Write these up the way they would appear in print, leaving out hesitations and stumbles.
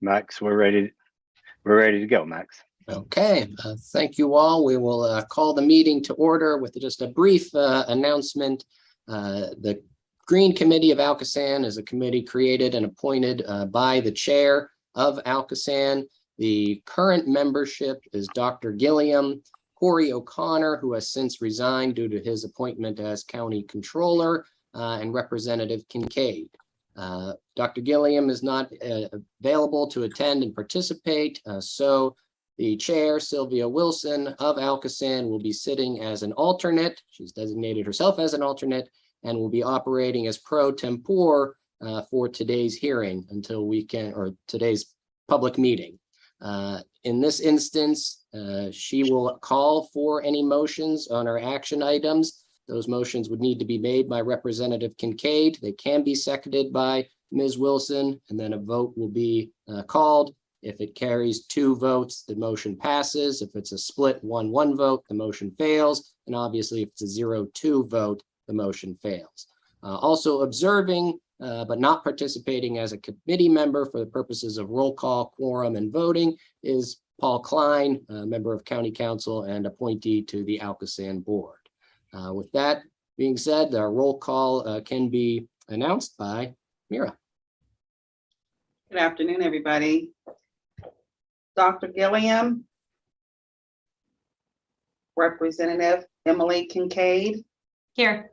Max, we're ready. We're ready to go, Max. Okay, thank you all. We will call the meeting to order with just a brief announcement. The Green Committee of ALCOSAN is a committee created and appointed by the chair of ALCOSAN. The current membership is Dr. Gilliam, Corey O'Connor, who has since resigned due to his appointment as county controller, and Representative Kincaid. Dr. Gilliam is not available to attend and participate, so the chair, Sylvia Wilson of ALCOSAN, will be sitting as an alternate. She's designated herself as an alternate and will be operating as pro tempore for today's hearing until we can, or today's public meeting. In this instance, she will call for any motions on our action items. Those motions would need to be made by Representative Kincaid. They can be seconded by Ms. Wilson, and then a vote will be called. If it carries 2 votes, the motion passes. If it's a split 1-1 vote, the motion fails. And obviously, if it's a 0-2 vote, the motion fails. Also observing, but not participating as a committee member for the purposes of roll call, quorum, and voting is Paul Klein, a member of County Council and appointee to the ALCOSAN board. With that being said, our roll call can be announced by Mira. Good afternoon, everybody. Dr. Gilliam, Representative Emily Kincaid. Here.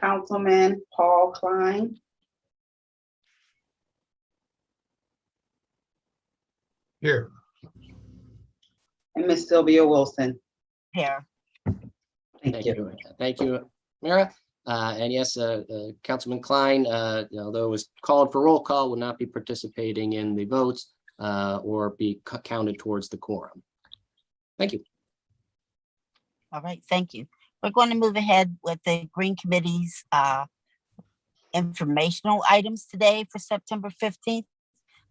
Councilman Paul Klein. Here. And Miss Sylvia Wilson. Here. Thank you. Thank you, Mira. And yes, Councilman Klein, although it was called for roll call, will not be participating in the votes or be counted towards the quorum. Thank you. All right, thank you. We're going to move ahead with the Green Committee's informational items today for September 15th.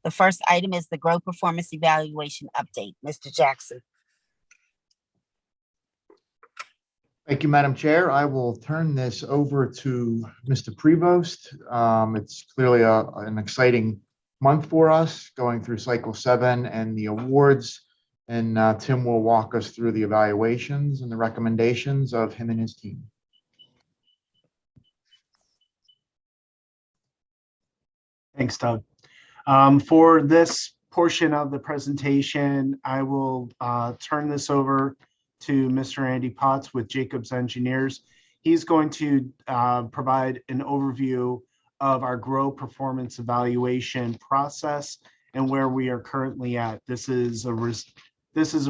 The first item is the Grow Performance Evaluation Update. Mr. Jackson. Thank you, Madam Chair. I will turn this over to Mr. Prevost. It's clearly an exciting month for us, going through cycle 7 and the awards. And Tim will walk us through the evaluations and the recommendations of him and his team. Thanks, Doug. For this portion of the presentation, I will turn this over to Mr. Andy Potts with Jacobs Engineers. He's going to provide an overview of our Grow Performance Evaluation process and where we are currently at. This is a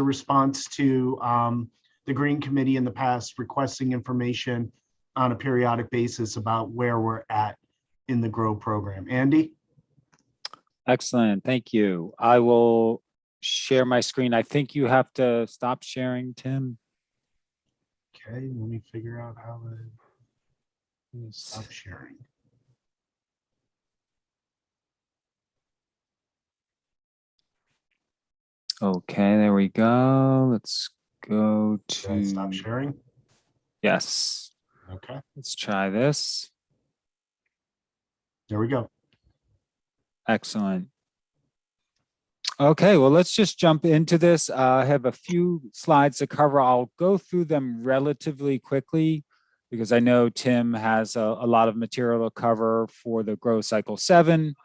response to the Green Committee in the past requesting information on a periodic basis about where we're at in the Grow program. Andy? Excellent, thank you. I will share my screen. I think you have to stop sharing, Tim. Okay, let me figure out how to stop sharing. Okay, there we go. Let's go to Stop sharing. Yes. Okay, Let's try this. there we go. Excellent. Okay, well, let's just jump into this. I have a few slides to cover. I'll go through them relatively quickly because I know Tim has a lot of material to cover for the Grow Cycle 7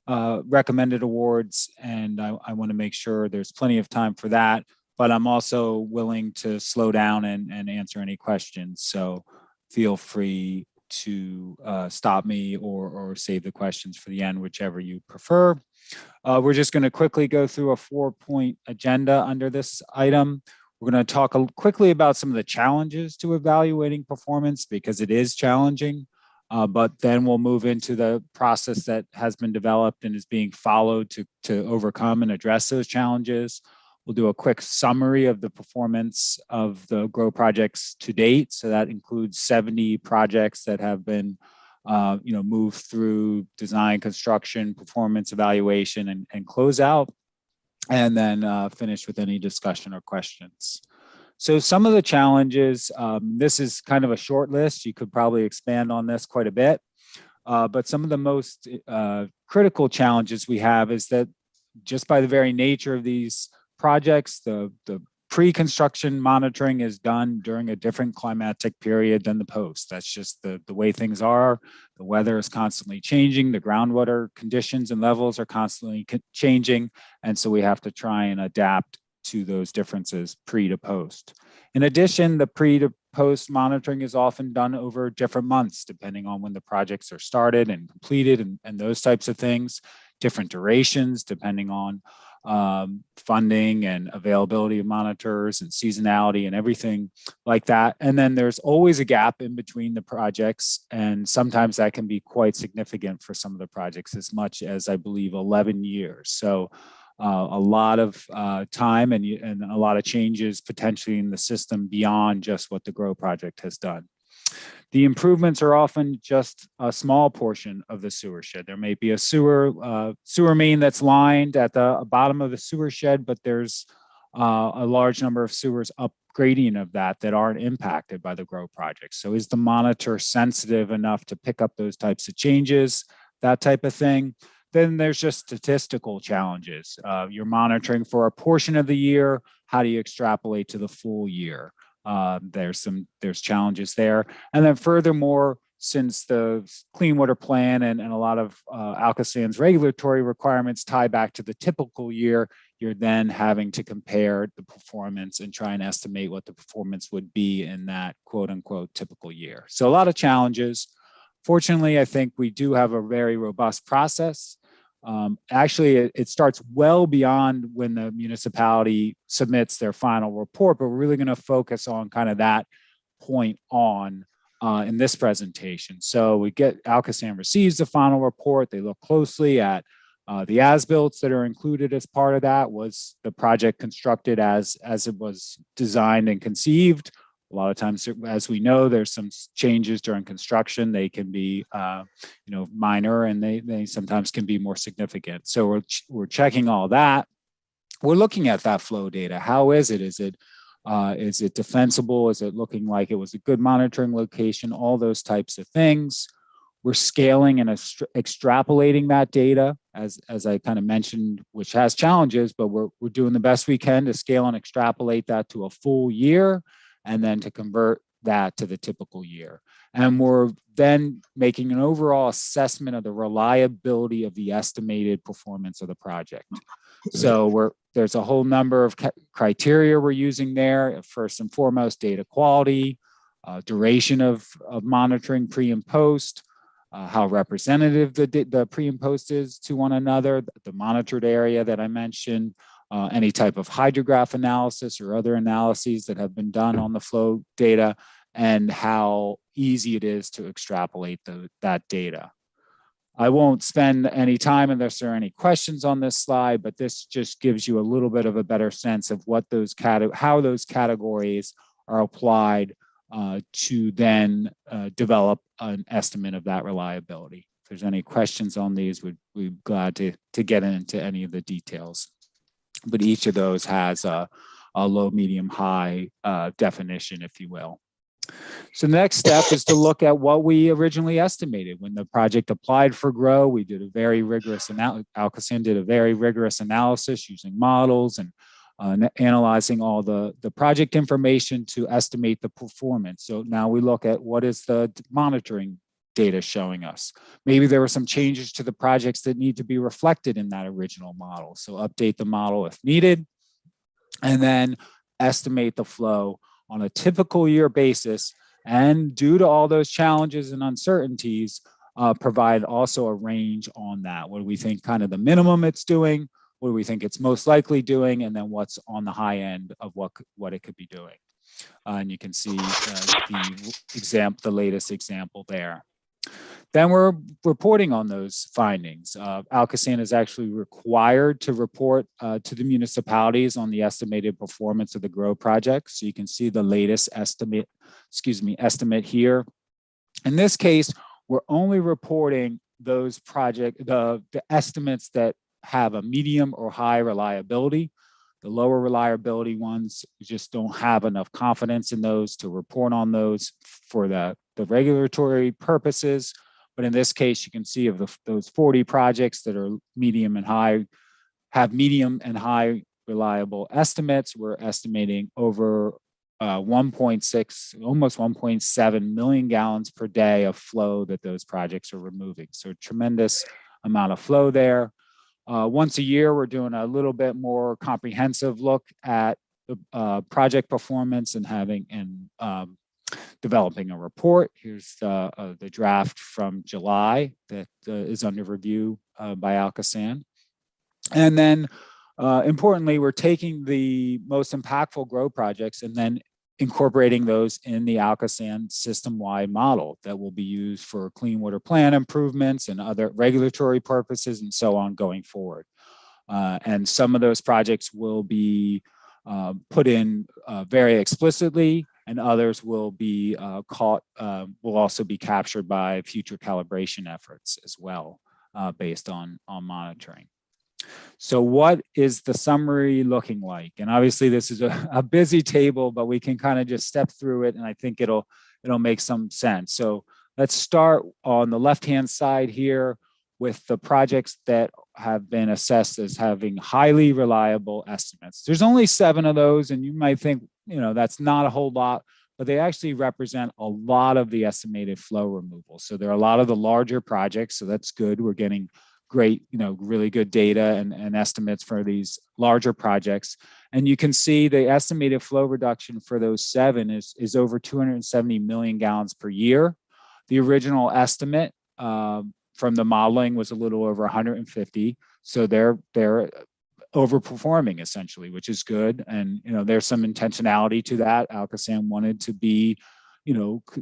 recommended awards, and I want to make sure there's plenty of time for that, but I'm also willing to slow down and answer any questions. So feel free to stop me or save the questions for the end, whichever you prefer. We're just going to quickly go through a 4-point agenda under this item. We're going to talk quickly about some of the challenges to evaluating performance because it is challenging, but then we'll move into the process that has been developed and is being followed to overcome and address those challenges. We'll do a quick summary of the performance of the Grow projects to date. So that includes 70 projects that have been moved through design, construction, performance evaluation, and close out, and then finish with any discussion or questions. So some of the challenges, this is kind of a short list. You could probably expand on this quite a bit, But some of the most critical challenges we have is that just by the very nature of these projects, the pre-construction monitoring is done during a different climatic period than the post. That's just the way things are. The weather is constantly changing. The groundwater conditions and levels are constantly changing. And so we have to try and adapt to those differences pre to post. In addition, the pre to post monitoring is often done over different months, depending on when the projects are started and completed and those types of things, different durations, depending on funding and availability of monitors and seasonality and everything like that. And then there's always a gap in between the projects. And sometimes that can be quite significant for some of the projects, as much as I believe 11 years. So a lot of time and a lot of changes potentially in the system beyond just what the GROW project has done. The improvements are often just a small portion of the sewer shed. There may be a sewer main that's lined at the bottom of the sewer shed, but there's a large number of sewers upgrading of that aren't impacted by the GROW project. So is the monitor sensitive enough to pick up those types of changes, that type of thing? Then there's just statistical challenges. You're monitoring for a portion of the year. How do you extrapolate to the full year? There's challenges there. And then furthermore, since the Clean Water Plan and a lot of ALCOSAN's regulatory requirements tie back to the typical year, you're then having to compare the performance and try and estimate what the performance would be in that quote unquote typical year. So a lot of challenges. Fortunately, I think we do have a very robust process. Actually, it starts well beyond when the municipality submits their final report, but we're really going to focus on kind of that point on in this presentation. So ALCOSAN receives the final report. They look closely at the as-builts that are included as part of that. Was the project constructed as it was designed and conceived? A lot of times, as we know, there's some changes during construction. They can be, minor, and they sometimes can be more significant. So we're checking all that. We're looking at that flow data. How is it? Is it defensible? Is it looking like it was a good monitoring location? All those types of things. We're scaling and extrapolating that data, as I kind of mentioned, which has challenges, but we're doing the best we can to scale and extrapolate that to a full year, and then to convert that to the typical year. And we're then making an overall assessment of the reliability of the estimated performance of the project. So there's a whole number of criteria we're using there. First and foremost, data quality, duration of monitoring pre and post, how representative the pre and post is to one another, the monitored area that I mentioned, any type of hydrograph analysis or other analyses that have been done on the flow data, and how easy it is to extrapolate that data. I won't spend any time unless there are any questions on this slide, but this just gives you a little bit of a better sense of what how those categories are applied to then develop an estimate of that reliability. If there's any questions on these, we'd be glad to get into any of the details. But each of those has a low, medium, high definition, if you will. So the next step is to look at what we originally estimated. When the project applied for GROW, we did a very rigorous ALCOSAN did a very rigorous analysis using models and analyzing all the project information to estimate the performance. So now we look at what is the monitoring data showing us. Maybe there were some changes to the projects that need to be reflected in that original model. So update the model if needed, and then estimate the flow on a typical year basis. And due to all those challenges and uncertainties, provide also a range on that. What do we think kind of the minimum it's doing? What do we think it's most likely doing? And then what's on the high end of what it could be doing. And you can see the latest example there. Then we're reporting on those findings. ALCOSAN is actually required to report to the municipalities on the estimated performance of the GROW project. So you can see the latest estimate here. In this case, we're only reporting those the estimates that have a medium or high reliability. The lower reliability ones, we just don't have enough confidence in those to report on those for the regulatory purposes. But in this case, you can see of those 40 projects that are medium and high, have medium and high reliable estimates. We're estimating over 1.6, almost 1.7 million gallons per day of flow that those projects are removing. So tremendous amount of flow there. Once a year, we're doing a little bit more comprehensive look at the project performance and developing a report. Here's the draft from July that is under review by ALCOSAN. And then importantly, we're taking the most impactful grow projects and then incorporating those in the ALCOSAN system-wide model that will be used for clean water plan improvements and other regulatory purposes and so on going forward. And some of those projects will be put in very explicitly, and others will be will also be captured by future calibration efforts as well, based on monitoring. So what is the summary looking like? And obviously this is a busy table, but we can kind of just step through it, and I think it'll make some sense. So let's start on the left-hand side here with the projects that have been assessed as having highly reliable estimates. There's only 7 of those, and you might think, that's not a whole lot, but they actually represent a lot of the estimated flow removal. So there are a lot of the larger projects, so that's good. We're getting great, really good data and estimates for these larger projects. And you can see the estimated flow reduction for those 7 is over 270 million gallons per year. The original estimate from the modeling was a little over 150. So they're overperforming essentially, which is good. And, there's some intentionality to that. ALCOSAN wanted to be,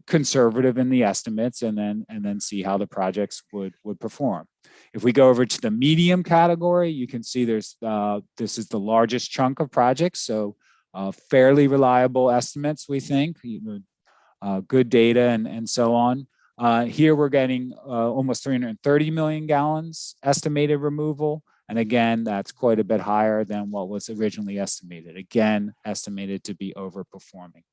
conservative in the estimates and then see how the projects would perform. If we go over to the medium category, you can see there's this is the largest chunk of projects. So fairly reliable estimates, we think, good data and so on. Here we're getting almost 330 million gallons estimated removal. And again, that's quite a bit higher than what was originally estimated. Again, estimated to be overperforming.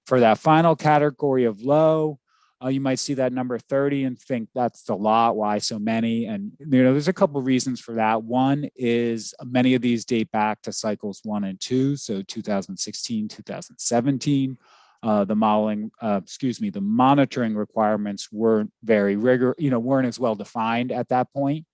For that final category of low, you might see that number 30 and think that's a lot. Why so many? And there's a couple of reasons for that. One is many of these date back to cycles 1 and 2, so 2016, 2017. The monitoring requirements weren't very rigorous, weren't as well defined at that point.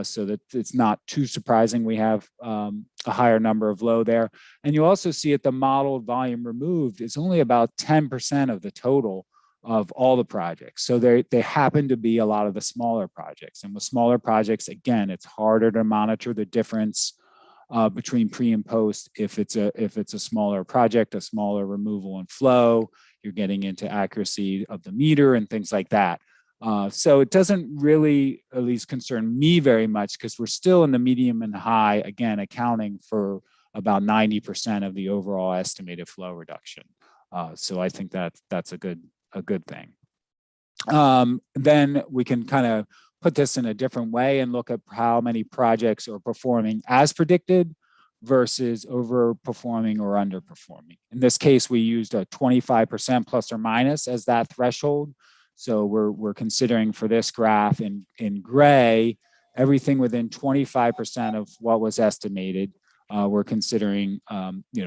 So that it's not too surprising we have a higher number of low there. And you also see at the modeled volume removed is only about 10% of the total of all the projects. So they happen to be a lot of the smaller projects. And with smaller projects, again, it's harder to monitor the difference between pre and post. If it's a smaller project, a smaller removal and flow, you're getting into accuracy of the meter and things like that. So it doesn't really at least concern me very much because we're still in the medium and high, again, accounting for about 90% of the overall estimated flow reduction. So I think that's a good thing. Then we can kind of put this in a different way and look at how many projects are performing as predicted versus overperforming or underperforming. In this case, we used a 25% plus or minus as that threshold. So we're considering for this graph in gray, everything within 25% of what was estimated. We're considering,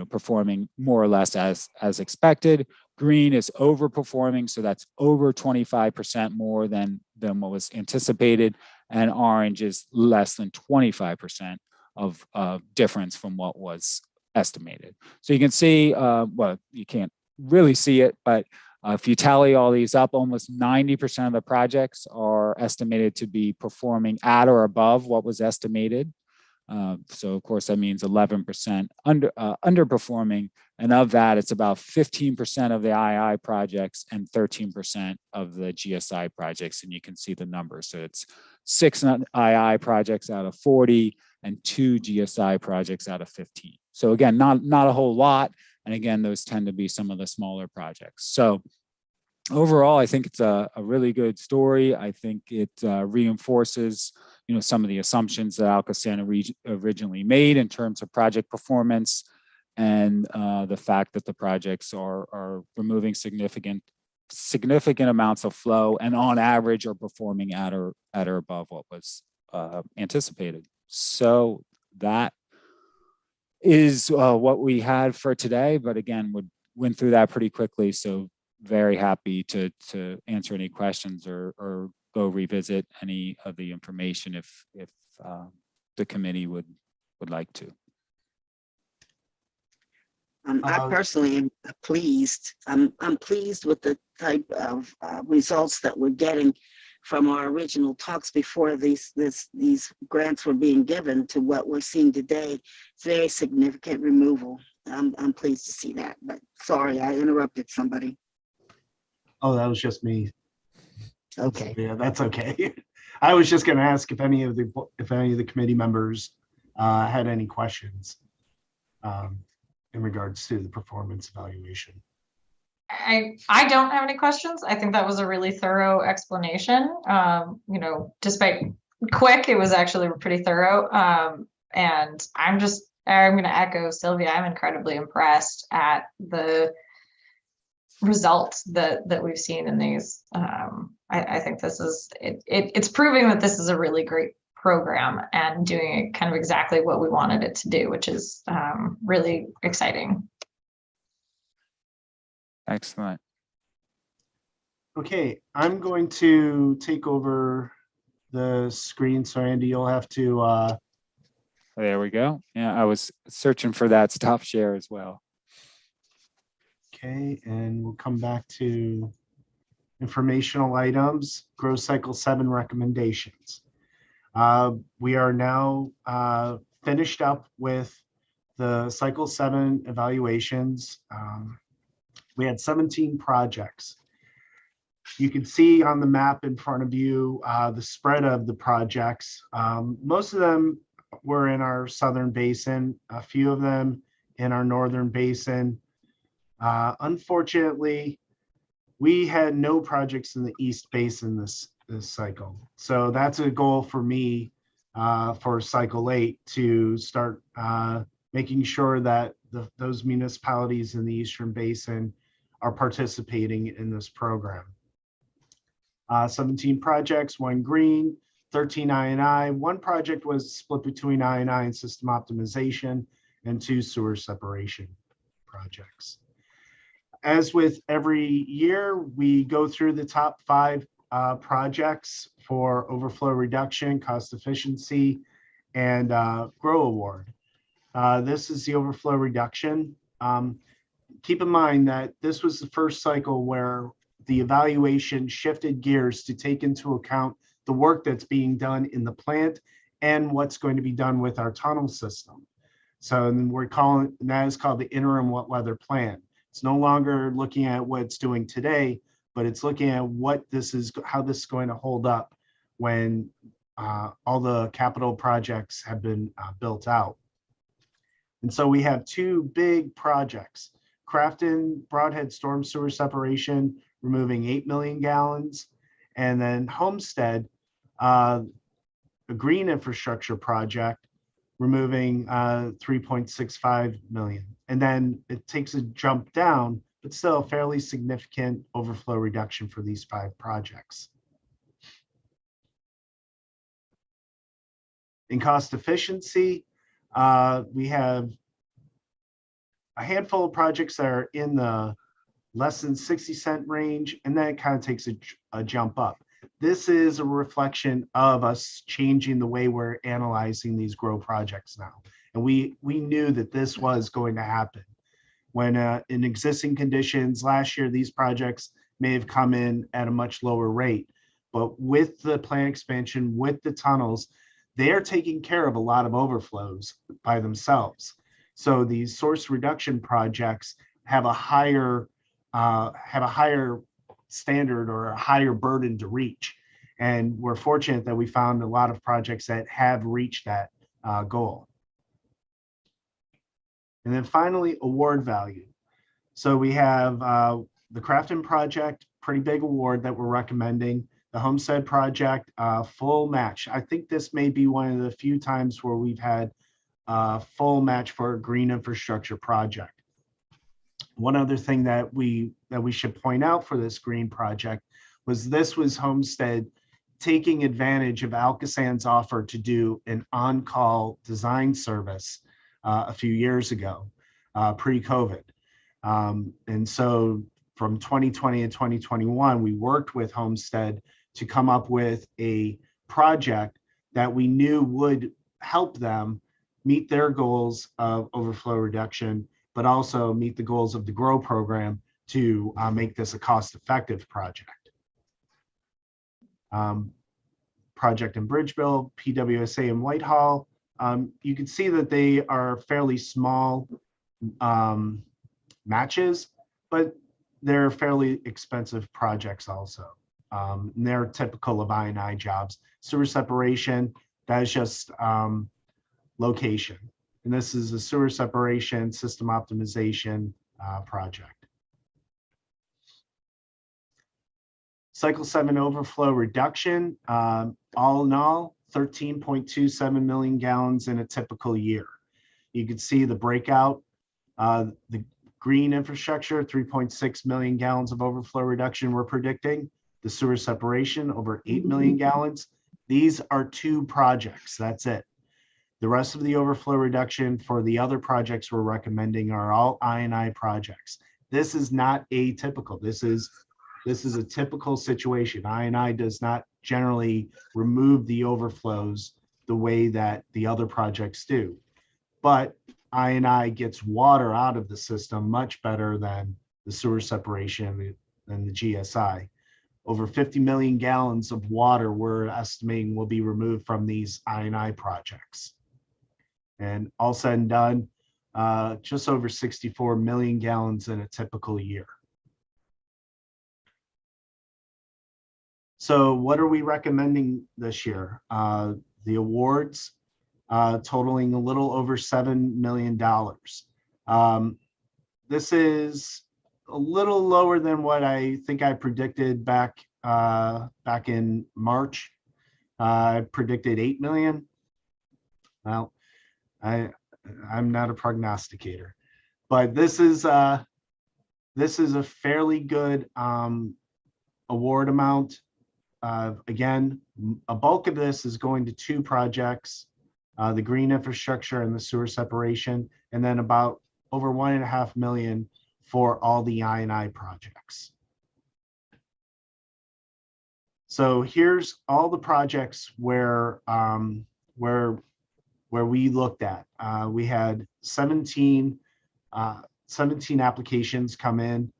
performing more or less as expected. Green is overperforming, so that's over 25% more than what was anticipated, and orange is less than 25% of difference from what was estimated. So you can see, well, you can't really see it, but if you tally all these up, almost 90% of the projects are estimated to be performing at or above what was estimated. So of course that means 11% underperforming, and of that, it's about 15% of the II projects and 13% of the GSI projects, and you can see the numbers. So it's 6 II projects out of 40 and 2 GSI projects out of 15. So again, not a whole lot, and again, those tend to be some of the smaller projects. So overall, I think it's a really good story. I think it reinforces, some of the assumptions that ALCOSAN originally made in terms of project performance, and the fact that the projects are removing significant significant amounts of flow and on average are performing at or above what was anticipated. So that is what we had for today, but again, went through that pretty quickly. So very happy to answer any questions or go revisit any of the information if the committee would like to. I personally am pleased. I'm pleased with the type of results that we're getting from our original talks before these grants were being given to what we're seeing today. It's very significant removal. I'm pleased to see that. But sorry, I interrupted somebody. Oh, that was just me. Okay. Yeah, that's okay. I was just going to ask if any of the committee members had any questions in regards to the performance evaluation. I don't have any questions. I think that was a really thorough explanation. You know, despite quick, it was actually pretty thorough. And I'm going to echo Sylvia. I'm incredibly impressed at the results that we've seen in these. I think this is it's proving that this is a really great program and doing it kind of exactly what we wanted it to do, which is really exciting. Excellent. Okay, I'm going to take over the screen. So Andy, you'll have to. There we go. Yeah, I was searching for that stop share as well. Okay, and we'll come back to informational items, growth cycle 7 recommendations. We are now finished up with the cycle 7 evaluations. We had 17 projects. You can see on the map in front of you the spread of the projects. Most of them were in our southern basin, a few of them in our northern basin. Unfortunately, we had no projects in the East Basin this cycle. So that's a goal for me for cycle 8 to start making sure that those municipalities in the Eastern Basin are participating in this program. 17 projects, 1 green, 13 I&I. 1 project was split between I&I and system optimization, and 2 sewer separation projects. As with every year, we go through the top 5 projects for overflow reduction, cost efficiency, and GROW award. This is the overflow reduction. Keep in mind that this was the first cycle where the evaluation shifted gears to take into account the work that's being done in the plant and what's going to be done with our tunnel system. So that is called the interim wet weather plan. It's no longer looking at what it's doing today, but it's looking at how this is going to hold up when all the capital projects have been built out. And so we have 2 big projects: Crafton Broadhead storm sewer separation, removing 8 million gallons, and then Homestead, a green infrastructure project, removing 3.65 million. And then it takes a jump down, but still a fairly significant overflow reduction for these 5 projects. In cost efficiency, we have a handful of projects that are in the less than 60-cent range, and then it kind of takes a jump up. This is a reflection of us changing the way we're analyzing these GROW projects now. And we knew that this was going to happen. When in existing conditions last year, these projects may have come in at a much lower rate. But with the plant expansion, with the tunnels, they are taking care of a lot of overflows by themselves. So these source reduction projects have a higher standard or a higher burden to reach. And we're fortunate that we found a lot of projects that have reached that goal. And then finally, award value. So we have the Crafton project, pretty big award that we're recommending. The Homestead project, full match. I think this may be one of the few times where we've had full match for a green infrastructure project. One other thing that we should point out for this green project was this was Homestead taking advantage of ALCOSAN's offer to do an on-call design service a few years ago, pre-COVID. And so from 2020 and 2021, we worked with Homestead to come up with a project that we knew would help them meet their goals of overflow reduction, but also meet the goals of the GROW program to make this a cost-effective project. Project in Bridgeville, PWSA in Whitehall. You can see that they are fairly small matches, but they're fairly expensive projects also. And they're typical of I&I jobs. Sewer separation, that is just location. And this is a sewer separation system optimization project. Cycle 7 overflow reduction, all in all, 13.27 million gallons in a typical year. You can see the breakout, the green infrastructure, 3.6 million gallons of overflow reduction we're predicting. The sewer separation, over 8 million gallons. These are 2 projects, that's it. The rest of the overflow reduction for the other projects we're recommending are all I&I projects. This is not atypical. This is a typical situation. I&I does not generally remove the overflows the way that the other projects do. But I&I gets water out of the system much better than the sewer separation and the GSI. Over 50 million gallons of water we're estimating will be removed from these I&I projects. And all said and done, just over 64 million gallons in a typical year. So what are we recommending this year? The awards totaling a little over $7 million. This is a little lower than what I think I predicted back in March. I predicted 8 million. Well, I'm not a prognosticator, but this is a fairly good award amount. Again, a bulk of this is going to 2 projects, the green infrastructure and the sewer separation, and then about over 1.5 million for all the I&I projects. So here's all the projects where we looked at. We had 17 applications come in.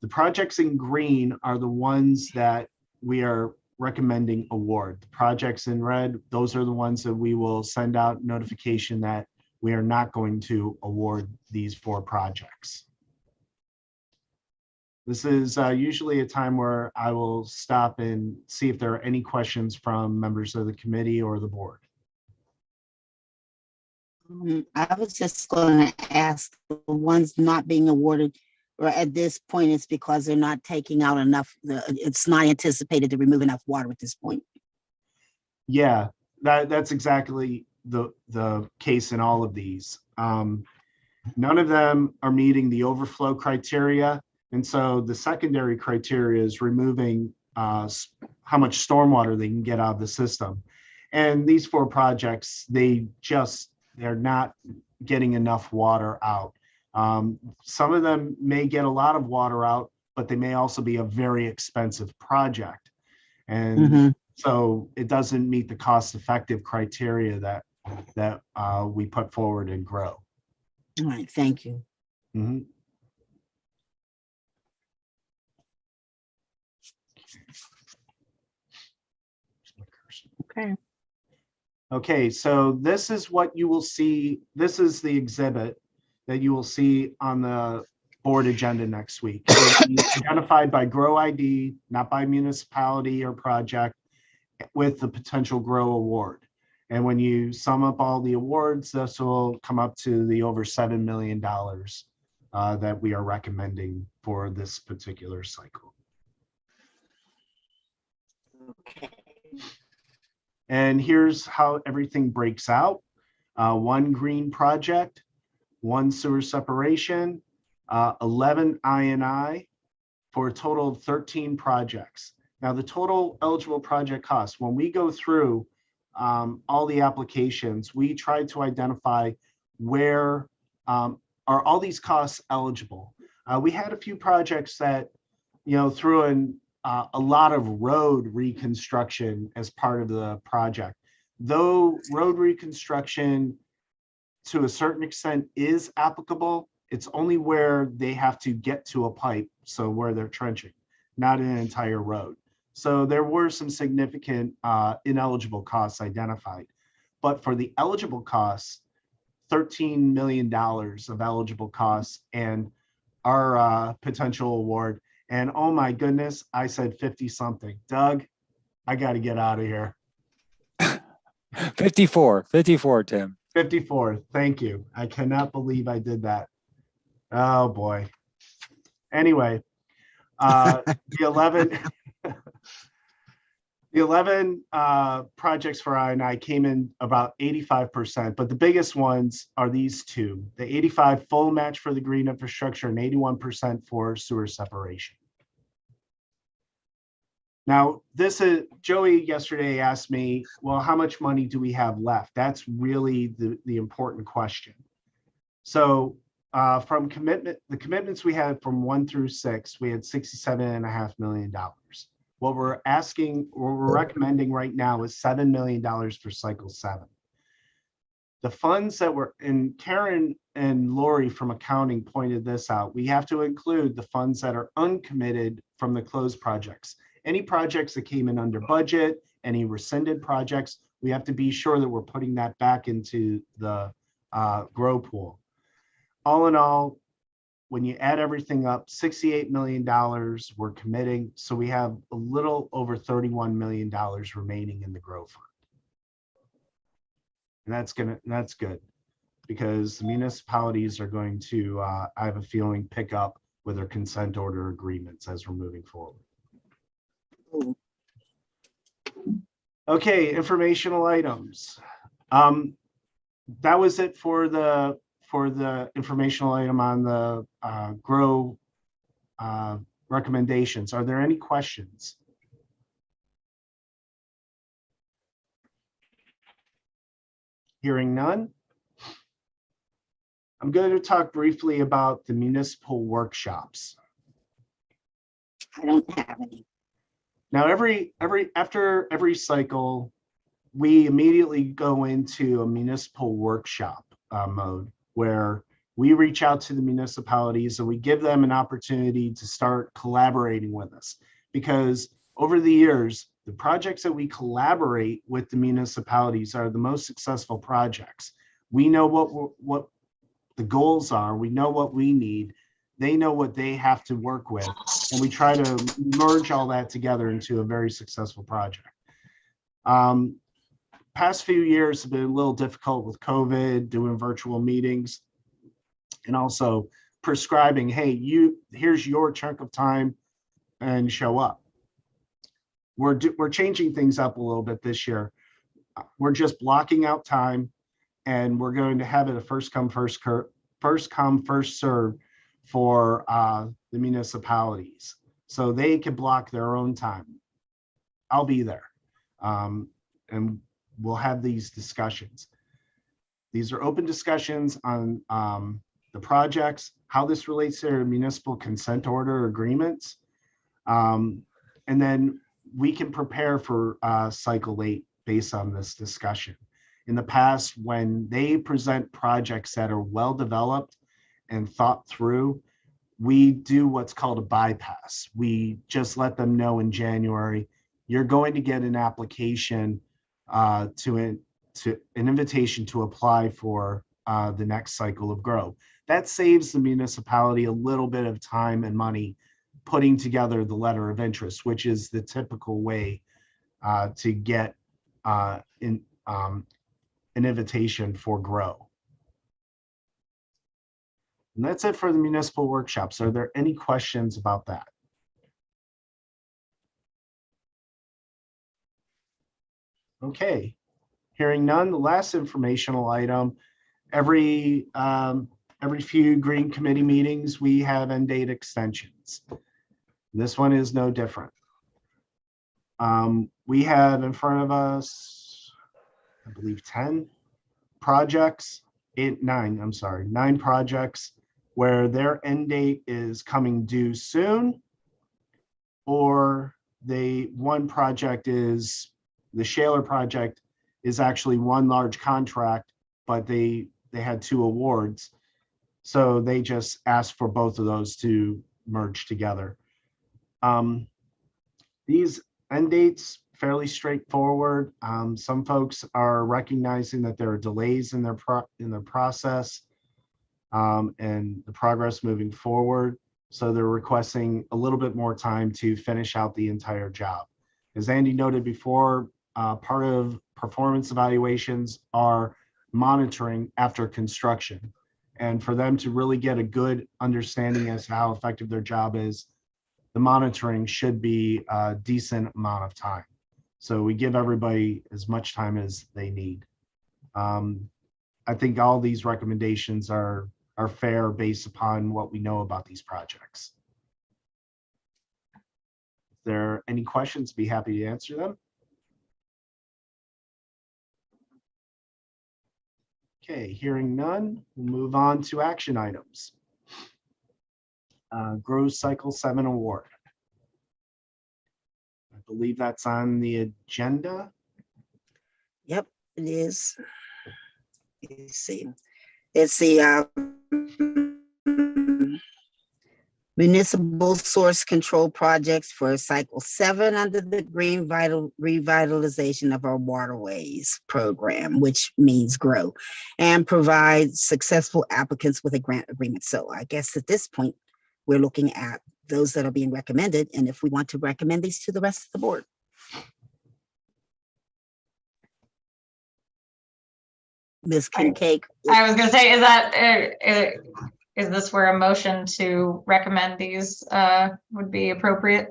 The projects in green are the ones that we are recommending award. The projects in red, those are the ones that we will send out notification that we are not going to award these 4 projects. This is usually a time where I will stop and see if there are any questions from members of the committee or the board. I was just going to ask, the ones not being awarded or at this point, it's because they're not taking out enough, it's not anticipated to remove enough water at this point. Yeah, that's exactly the case in all of these. None of them are meeting the overflow criteria. And so the secondary criteria is removing how much stormwater they can get out of the system. And these 4 projects, they're not getting enough water out. Some of them may get a lot of water out, but they may also be a very expensive project. And so it doesn't meet the cost-effective criteria that we put forward and GROW. All right, thank you. Okay. Okay, so this is what you will see. This is the exhibit that you will see on the board agenda next week. It's identified by GROW ID, not by municipality or project, with the potential GROW award. And when you sum up all the awards, this will come up to the over $7 million that we are recommending for this particular cycle. Okay. And here's how everything breaks out. 1 green project, 1 sewer separation, 11 I&I for a total of 13 projects. Now, the total eligible project cost, when we go through all the applications, we try to identify where are all these costs eligible. We had a few projects that, threw in a lot of road reconstruction as part of the project. Though road reconstruction to a certain extent is applicable, it's only where they have to get to a pipe, so where they're trenching, not an entire road. So there were some significant ineligible costs identified. But for the eligible costs, $13 million of eligible costs and our potential award. And oh my goodness, I said 50 something. Doug, I got to get out of here. 54, Tim. 54. Thank you. I cannot believe I did that. Oh boy. Anyway, the 11 projects for I&I came in about 85%, but the biggest ones are these two: the 85 full match for the green infrastructure and 81% for sewer separation. Now, this is, Joey yesterday asked me, well, how much money do we have left? That's really the important question. So from the commitments we had from 1 through 6, we had $67.5 million. What we're recommending right now is $7 million for cycle 7. The funds that were, and Karen and Lori from accounting pointed this out, we have to include the funds that are uncommitted from the closed projects. Any projects that came in under budget, any rescinded projects, we have to be sure that we're putting that back into the grow pool. All in all, when you add everything up, $68 million we're committing. So we have a little over $31 million remaining in the grow fund. And that's good, because the municipalities are going to, I have a feeling, pick up with their consent order agreements as we're moving forward. Okay, informational items. That was it for the informational item on the grow recommendations. Are there any questions? Hearing none. I'm going to talk briefly about the municipal workshops. I don't have any. Now, after every cycle, we immediately go into a municipal workshop mode, where we reach out to the municipalities and we give them an opportunity to start collaborating with us. Because over the years, the projects that we collaborate with the municipalities are the most successful projects. We know what the goals are. We know what we need. They know what they have to work with. And we try to merge all that together into a very successful project. Past few years have been a little difficult with COVID, doing virtual meetings, and also prescribing, hey, here's your chunk of time and show up. We're changing things up a little bit this year. We're just blocking out time, and we're going to have it a first come, first serve for the municipalities, so they can block their own time. I'll be there, and we'll have these discussions. These are open discussions on the projects, how this relates to their municipal consent order agreements, and then we can prepare for cycle 8 based on this discussion. In the past, when they present projects that are well developed and thought through, we do what's called a bypass. We just let them know in January, you're going to get an application to an invitation to apply for the next cycle of grow. That saves the municipality a little bit of time and money putting together the letter of interest, which is the typical way to get an invitation for grow. And that's it for the municipal workshops. Are there any questions about that? Okay, hearing none, the last informational item, every every few Green Committee meetings, we have end date extensions. This one is no different. We have in front of us, I believe, 10 projects, 9 projects where their end date is coming due soon, or one project is, the Shaler project is actually one large contract, but they had 2 awards. So they just asked for both of those to merge together. These end dates, fairly straightforward. Some folks are recognizing that there are delays in their process and the progress moving forward. So they're requesting a little bit more time to finish out the entire job. As Andy noted before, part of performance evaluations are monitoring after construction. And for them to really get a good understanding as to how effective their job is, the monitoring should be a decent amount of time. So we give everybody as much time as they need. I think all these recommendations are fair based upon what we know about these projects. If there are any questions, be happy to answer them. Okay, hearing none, we'll move on to action items. Grows Cycle 7 Award. I believe that's on the agenda. Yep, it is. Let's see. It's the municipal source control projects for Cycle 7 under the Green Revitalization of Our Waterways program, which means GROW, and provides successful applicants with a grant agreement. So I guess at this point, we're looking at those that are being recommended, and if we want to recommend these to the rest of the board. Ms. Kincaid. I was gonna say, is this where a motion to recommend these would be appropriate?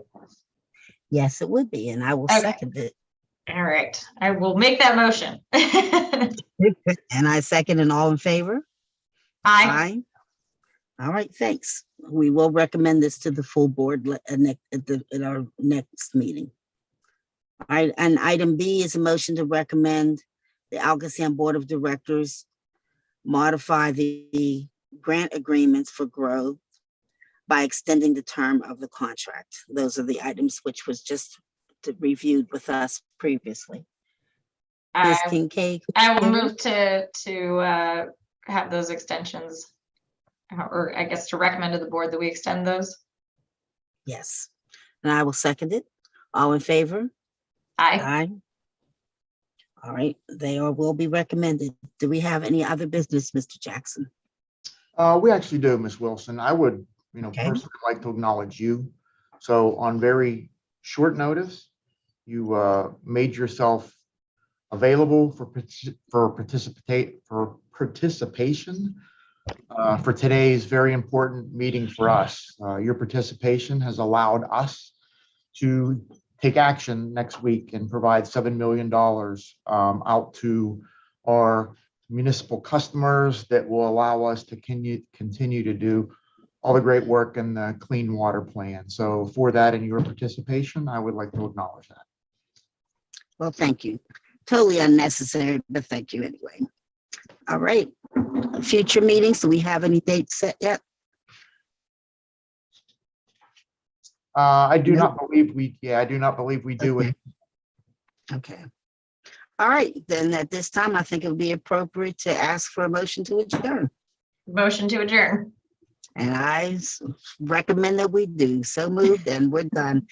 Yes, it would be, and I will Okay. second it. All right, I will make that motion. And I second, and all in favor? Aye. All right, thanks. We will recommend this to the full board at our next meeting. All right, and item B is a motion to recommend the ALCOSAN Board of Directors modify the grant agreements for GROW by extending the term of the contract. Those are the items which was just reviewed with us previously. Ms. Kincaid? I will move to have those extensions, or I guess to recommend to the board that we extend those. Yes, and I will second it. All in favor? Aye. Aye. All right, they will be recommended. Do we have any other business, Mr. Jackson? We actually do, Ms. Wilson. I would, Okay. personally like to acknowledge you. So on very short notice, you made yourself available for participation for today's very important meeting for us. Your participation has allowed us to take action next week and provide $7 million out to our municipal customers that will allow us to continue to do all the great work in the clean water plan. So for that and your participation, I would like to acknowledge that. Well, thank you. Totally unnecessary, but thank you anyway. All right, future meetings, do we have any dates set yet? I do not believe we do. Okay. Okay. All right, then at this time, I think it would be appropriate to ask for a motion to adjourn. Motion to adjourn. And I recommend that we do. So moved, and we're done.